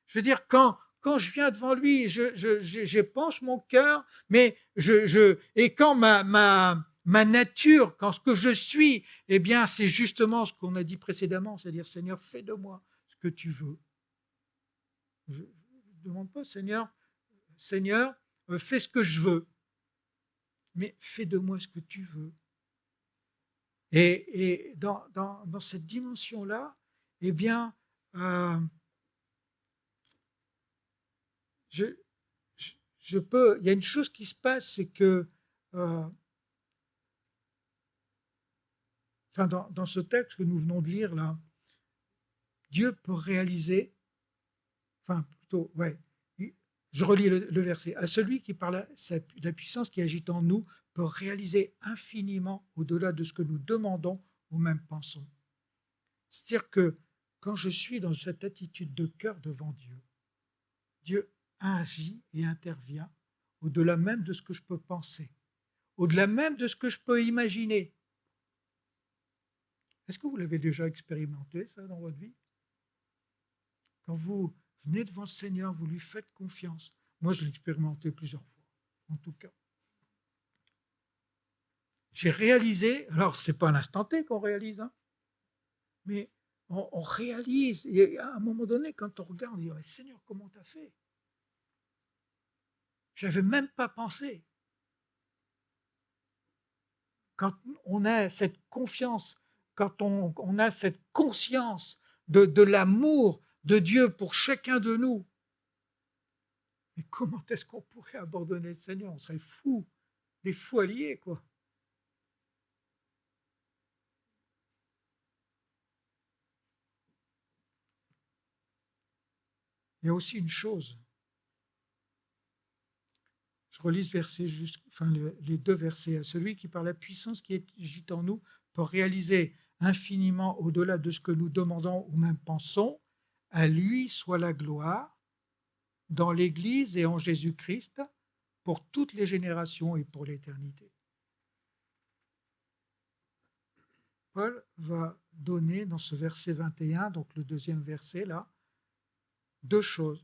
A: Je veux dire, quand je viens devant lui, j'épanche mon cœur, mais et quand ma nature, quand ce que je suis, eh bien, c'est justement ce qu'on a dit précédemment, c'est-à-dire, Seigneur, fais de moi ce que tu veux. Je ne demande pas, Seigneur, fais ce que je veux, mais fais de moi ce que tu veux. Et dans cette dimension-là, eh bien, il y a une chose qui se passe, c'est que dans ce texte que nous venons de lire là, Dieu peut réaliser, je relis le verset, à celui qui par la puissance qui agit en nous peut réaliser infiniment au-delà de ce que nous demandons ou même pensons. C'est-à-dire que quand je suis dans cette attitude de cœur devant Dieu, Dieu agit et intervient au-delà même de ce que je peux penser, au-delà même de ce que je peux imaginer. Est-ce que vous l'avez déjà expérimenté, ça, dans votre vie? Quand vous venez devant le Seigneur, vous lui faites confiance. Moi, je l'ai expérimenté plusieurs fois, en tout cas. J'ai réalisé, alors c'est pas à l'instant T qu'on réalise, hein, mais on réalise, et à un moment donné, quand on regarde, on dit, oh, Seigneur, comment tu as fait? J'avais même pas pensé. Quand on a cette confiance, quand on a cette conscience de l'amour de Dieu pour chacun de nous, mais comment est-ce qu'on pourrait abandonner le Seigneur? On serait fous, des fous alliés, quoi. Il y a aussi une chose, je relis ce verset, les deux versets. Celui qui, par la puissance qui agit en nous, peut réaliser infiniment au-delà de ce que nous demandons ou même pensons, à lui soit la gloire dans l'Église et en Jésus-Christ pour toutes les générations et pour l'éternité. Paul va donner dans ce verset 21, donc le deuxième verset là, deux choses.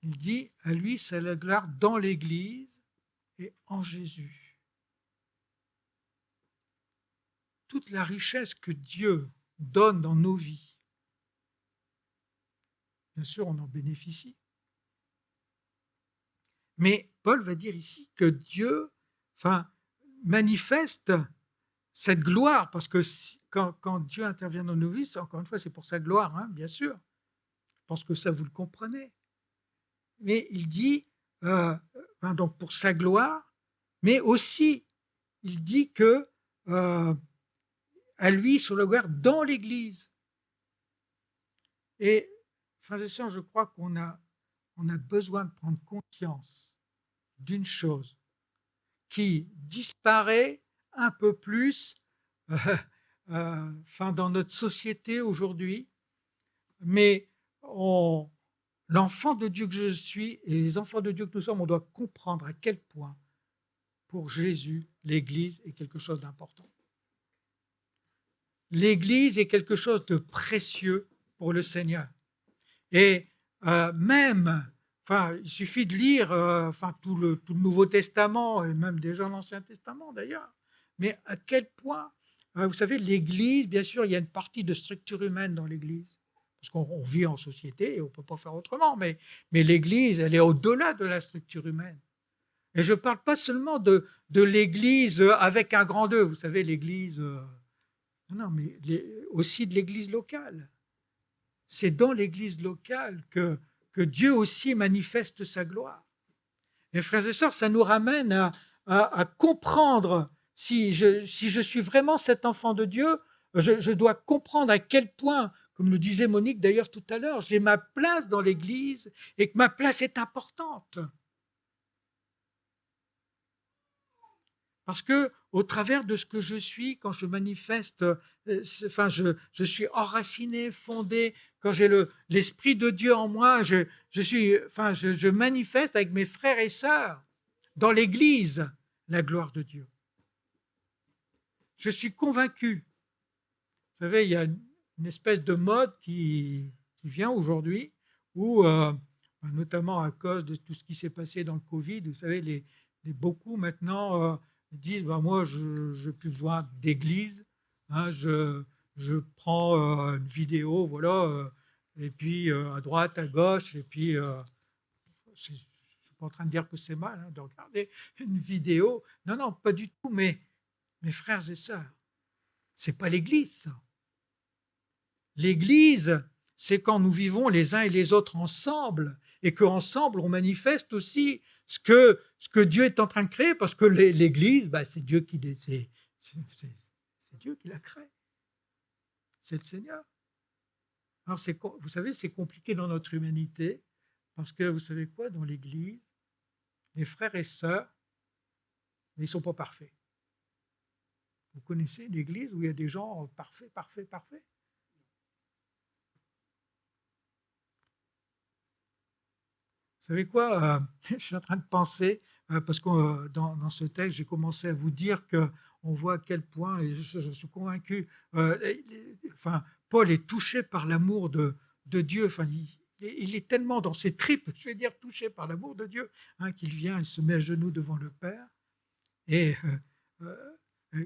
A: Il dit, à lui c'est la gloire dans l'Église et en Jésus. Toute la richesse que Dieu donne dans nos vies, bien sûr, on en bénéficie. Mais Paul va dire ici que Dieu manifeste cette gloire, parce que quand Dieu intervient dans nos vies, encore une fois, c'est pour sa gloire, hein, bien sûr. Je pense que ça, vous le comprenez. Mais il dit, donc pour sa gloire, mais aussi, il dit que à lui, sur le gloire dans l'Église. Et, frères et sœurs, je crois qu'on a besoin de prendre conscience d'une chose qui disparaît un peu plus dans notre société aujourd'hui, mais l'enfant de Dieu que je suis et les enfants de Dieu que nous sommes, on doit comprendre à quel point, pour Jésus, l'Église est quelque chose d'important. L'Église est quelque chose de précieux pour le Seigneur. Et il suffit de lire tout le Nouveau Testament et même déjà l'Ancien Testament d'ailleurs, mais à quel point, vous savez, l'Église, bien sûr, il y a une partie de structure humaine dans l'Église, parce qu'on vit en société et on ne peut pas faire autrement, mais l'Église, elle est au-delà de la structure humaine. Et je ne parle pas seulement de l'Église avec un grand E, vous savez, l'Église, non, mais aussi de l'Église locale. C'est dans l'Église locale que Dieu aussi manifeste sa gloire. Et frères et sœurs, ça nous ramène à comprendre, si je suis vraiment cet enfant de Dieu, je dois comprendre à quel point, comme le disait Monique d'ailleurs tout à l'heure, j'ai ma place dans l'Église et que ma place est importante. Parce que au travers de ce que je suis, quand je manifeste, je suis enraciné, fondé, quand j'ai l'Esprit de Dieu en moi, je manifeste avec mes frères et sœurs dans l'Église la gloire de Dieu. Je suis convaincu. Vous savez, il y a une espèce de mode qui vient aujourd'hui où, notamment à cause de tout ce qui s'est passé dans le Covid, vous savez, beaucoup maintenant disent moi, je n'ai plus besoin d'église, hein, je prends une vidéo, voilà, et puis à droite, à gauche, et puis je ne suis pas en train de dire que c'est mal de regarder une vidéo. Non, non, pas du tout, mais mes frères et sœurs, ce n'est pas l'église, ça. L'église, c'est quand nous vivons les uns et les autres ensemble, et qu'ensemble, on manifeste aussi ce que Dieu est en train de créer, parce que l'Église, c'est Dieu qui la crée. C'est le Seigneur. Alors, vous savez, c'est compliqué dans notre humanité, parce que, vous savez quoi, dans l'Église, les frères et sœurs, ils ne sont pas parfaits. Vous connaissez l'Église où il y a des gens parfaits, parfaits, parfaits? Vous savez quoi, je suis en train de penser, parce que dans ce texte, j'ai commencé à vous dire qu'on on voit à quel point, et je suis convaincu, Paul est touché par l'amour de Dieu. Il est tellement dans ses tripes, je vais dire, touché par l'amour de Dieu, qu'il vient et se met à genoux devant le Père. Et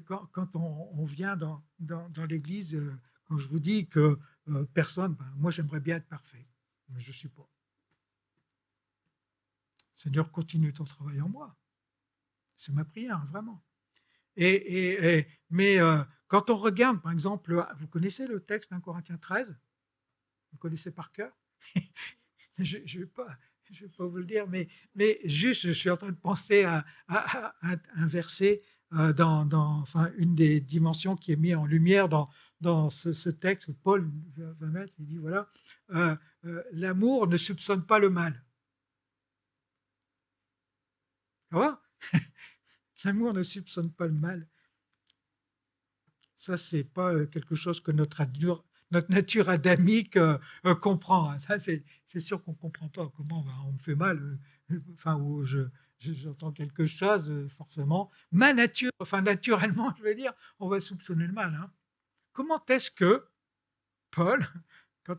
A: quand on vient dans l'Église, quand je vous dis que personne, moi j'aimerais bien être parfait, mais je ne suis pas. Seigneur, continue ton travail en moi. C'est ma prière, vraiment. Mais quand on regarde, par exemple, vous connaissez le texte d'un Corinthiens 13 ? Vous connaissez par cœur ? Je ne vais pas vous le dire, mais juste, je suis en train de penser à un verset dans une des dimensions qui est mise en lumière dans ce texte où Paul va mettre, il dit voilà, l'amour ne soupçonne pas le mal. Tu vois ? L'amour ne soupçonne pas le mal. Ça, c'est pas quelque chose que notre nature adamique comprend. Ça, c'est sûr qu'on ne comprend pas. Comment on me fait mal, ou j'entends quelque chose, forcément. Ma nature, naturellement, je veux dire, on va soupçonner le mal. Comment est-ce que Paul,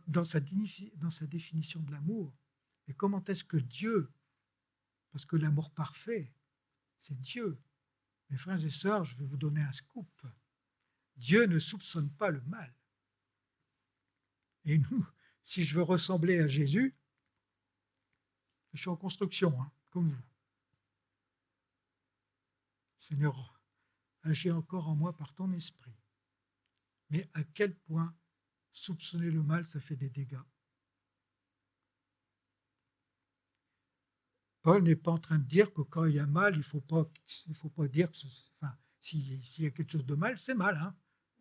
A: dans sa définition de l'amour, et comment est-ce que Dieu, parce que l'amour parfait, c'est Dieu. Mes frères et sœurs, je vais vous donner un scoop. Dieu ne soupçonne pas le mal. Et nous, si je veux ressembler à Jésus, je suis en construction, comme vous. Seigneur, agis encore en moi par ton esprit. Mais à quel point soupçonner le mal, ça fait des dégâts. Paul n'est pas en train de dire que quand il y a mal, il ne faut pas dire que s'il y a quelque chose de mal, c'est mal.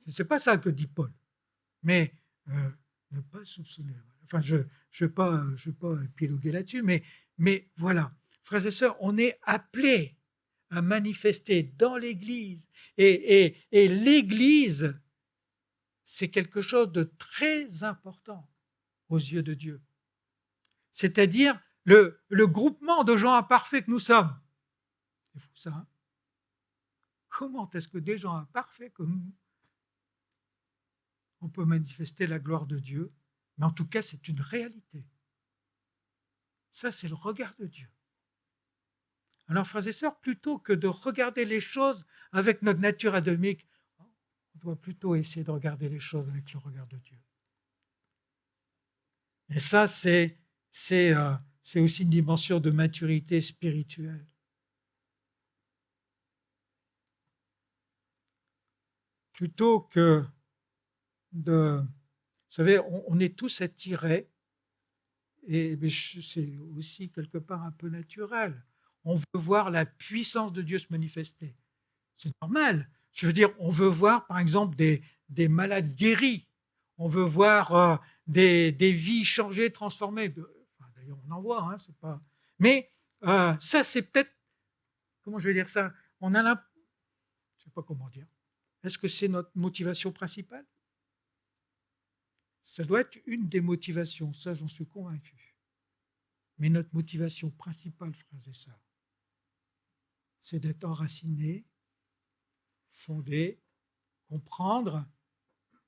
A: Ce n'est pas ça que dit Paul. Mais ne pas soupçonner le mal. Je ne vais pas épiloguer là-dessus, mais voilà. Frères et sœurs, on est appelés à manifester dans l'Église. Et l'Église, c'est quelque chose de très important aux yeux de Dieu. C'est-à-dire le groupement de gens imparfaits que nous sommes. C'est fou ça. Comment est-ce que des gens imparfaits comme nous, on peut manifester la gloire de Dieu? Mais en tout cas, c'est une réalité. Ça, c'est le regard de Dieu. Alors, frères et sœurs, plutôt que de regarder les choses avec notre nature adamique, on doit plutôt essayer de regarder les choses avec le regard de Dieu. Et ça, c'est aussi une dimension de maturité spirituelle. Plutôt que de... Vous savez, on est tous attirés, et c'est aussi quelque part un peu naturel. On veut voir la puissance de Dieu se manifester. C'est normal. Je veux dire, on veut voir, par exemple, des malades guéris. On veut voir des vies changées, transformées. D'ailleurs, on en voit, c'est pas... Mais ça, c'est peut-être... Comment je vais dire ça? On a je ne sais pas comment dire. Est-ce que c'est notre motivation principale? Ça doit être une des motivations, ça j'en suis convaincu. Mais notre motivation principale, frères et sœurs, c'est d'être enraciné, fondé, comprendre,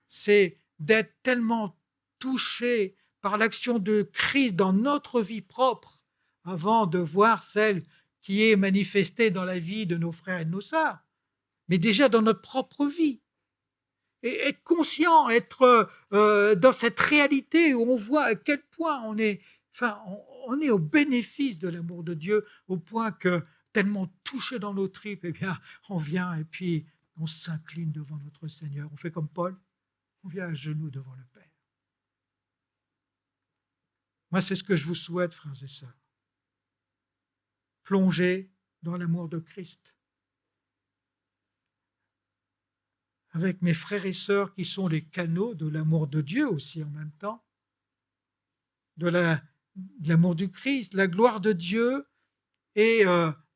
A: c'est d'être tellement touché par l'action de Christ dans notre vie propre avant de voir celle qui est manifestée dans la vie de nos frères et de nos sœurs, mais déjà dans notre propre vie. Et être conscient, être dans cette réalité où on voit à quel point on est au bénéfice de l'amour de Dieu, au point que tellement touché dans nos tripes, eh bien, on vient et puis on s'incline devant notre Seigneur. On fait comme Paul, on vient à genoux devant le Père. Moi, c'est ce que je vous souhaite, frères et sœurs. Plonger dans l'amour de Christ. Avec mes frères et sœurs qui sont les canaux de l'amour de Dieu aussi en même temps, de l'amour du Christ, la gloire de Dieu et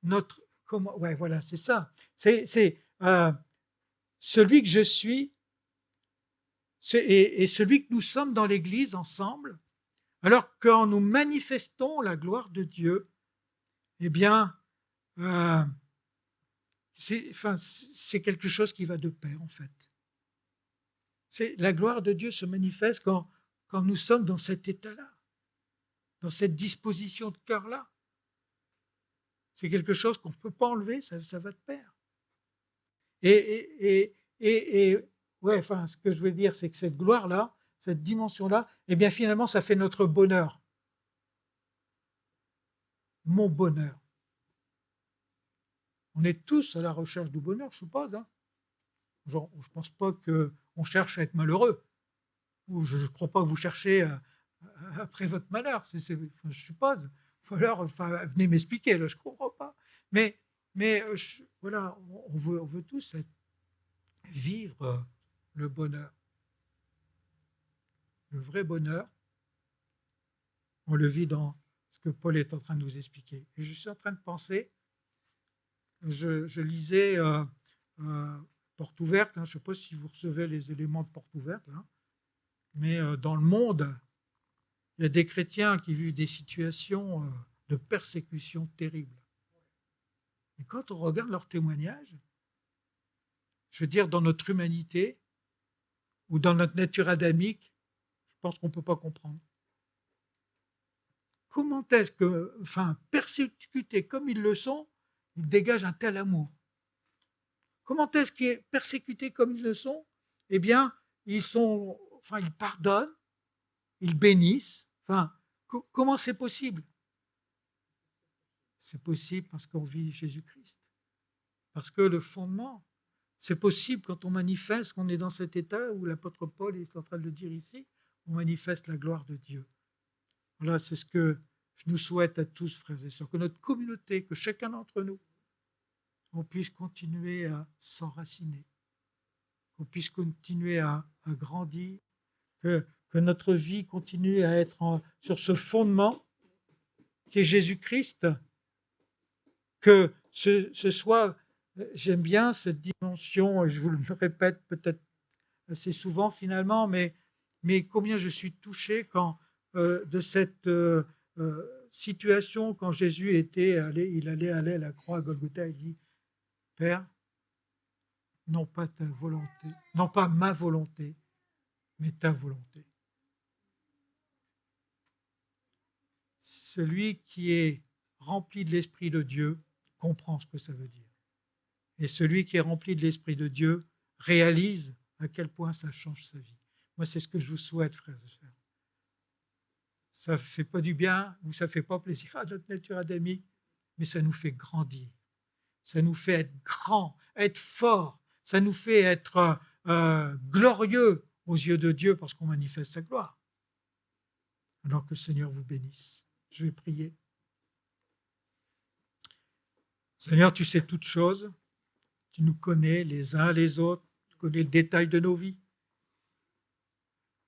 A: notre... Ouais, voilà, c'est ça. C'est celui que je suis et celui que nous sommes dans l'Église ensemble. Alors quand nous manifestons la gloire de Dieu, eh bien, c'est quelque chose qui va de pair, en fait. La gloire de Dieu se manifeste quand nous sommes dans cet état-là, dans cette disposition de cœur-là. C'est quelque chose qu'on ne peut pas enlever, ça va de pair. Ouais, ce que je veux dire, c'est que cette gloire-là, cette dimension-là, eh bien finalement, ça fait notre bonheur. Mon bonheur. On est tous à la recherche du bonheur, je suppose. Hein. Genre, je ne pense pas qu'on cherche à être malheureux. Ou je ne crois pas que vous cherchez après votre malheur, je suppose. Ou alors, venez m'expliquer, là, je ne comprends pas. Mais voilà, on veut tous vivre le bonheur. Le vrai bonheur, on le vit dans ce que Paul est en train de nous expliquer. Et je suis en train de penser, je lisais Porte ouverte, hein, je ne sais pas si vous recevez les éléments de Porte ouverte, hein, mais dans le monde, il y a des chrétiens qui vivent des situations de persécution terribles. Et quand on regarde leurs témoignages, je veux dire, dans notre humanité ou dans notre nature adamique, je pense qu'on ne peut pas comprendre. Comment est-ce que, persécutés comme ils le sont, ils dégagent un tel amour? Comment est-ce qu'ils sont persécutés comme ils le sont? Eh bien, ils pardonnent, ils bénissent. Comment c'est possible? C'est possible parce qu'on vit Jésus-Christ. Parce que le fondement, c'est possible quand on manifeste, qu'on est dans cet état où l'apôtre Paul est en train de le dire ici, on manifeste la gloire de Dieu. Voilà, c'est ce que je nous souhaite à tous, frères et sœurs, que notre communauté, que chacun d'entre nous, on puisse continuer à s'enraciner, qu'on puisse continuer à grandir, que notre vie continue à être sur ce fondement qui est Jésus-Christ, que ce soit, j'aime bien cette dimension, et je vous le répète peut-être assez souvent finalement, mais combien je suis touché quand de cette situation, quand Jésus il allait aller à la croix à Golgotha, il dit, Père, non pas ta volonté, non pas ma volonté, mais ta volonté. Celui qui est rempli de l'Esprit de Dieu comprend ce que ça veut dire. Et celui qui est rempli de l'Esprit de Dieu réalise à quel point ça change sa vie. Moi, c'est ce que je vous souhaite, frères et sœurs. Ça ne fait pas du bien ou ça ne fait pas plaisir à notre nature adamique, mais ça nous fait grandir. Ça nous fait être grand, être fort. Ça nous fait être glorieux aux yeux de Dieu parce qu'on manifeste sa gloire. Alors que le Seigneur vous bénisse. Je vais prier. Seigneur, tu sais toutes choses. Tu nous connais les uns les autres. Tu connais le détail de nos vies.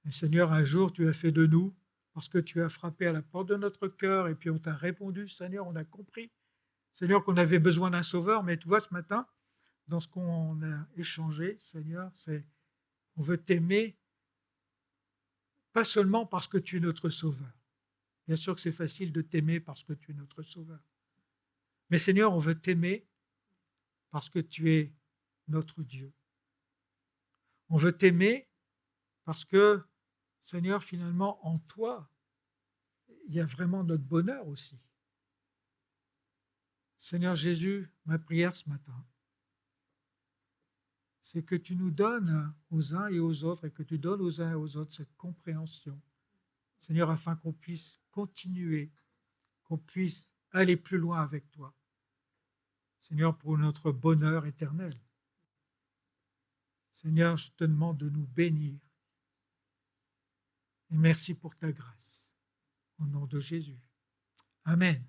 A: Et Seigneur, un jour, tu as fait de nous, parce que tu as frappé à la porte de notre cœur et puis on t'a répondu, Seigneur, on a compris. Seigneur, qu'on avait besoin d'un sauveur, mais tu vois, ce matin, dans ce qu'on a échangé, Seigneur, on veut t'aimer, pas seulement parce que tu es notre sauveur. Bien sûr que c'est facile de t'aimer parce que tu es notre sauveur. Mais Seigneur, on veut t'aimer parce que tu es notre Dieu. On veut t'aimer parce que, Seigneur, finalement, en toi, il y a vraiment notre bonheur aussi. Seigneur Jésus, ma prière ce matin, c'est que tu nous donnes aux uns et aux autres et que tu donnes aux uns et aux autres cette compréhension, Seigneur, afin qu'on puisse continuer, qu'on puisse aller plus loin avec toi. Seigneur, pour notre bonheur éternel. Seigneur, je te demande de nous bénir. Et merci pour ta grâce. Au nom de Jésus. Amen.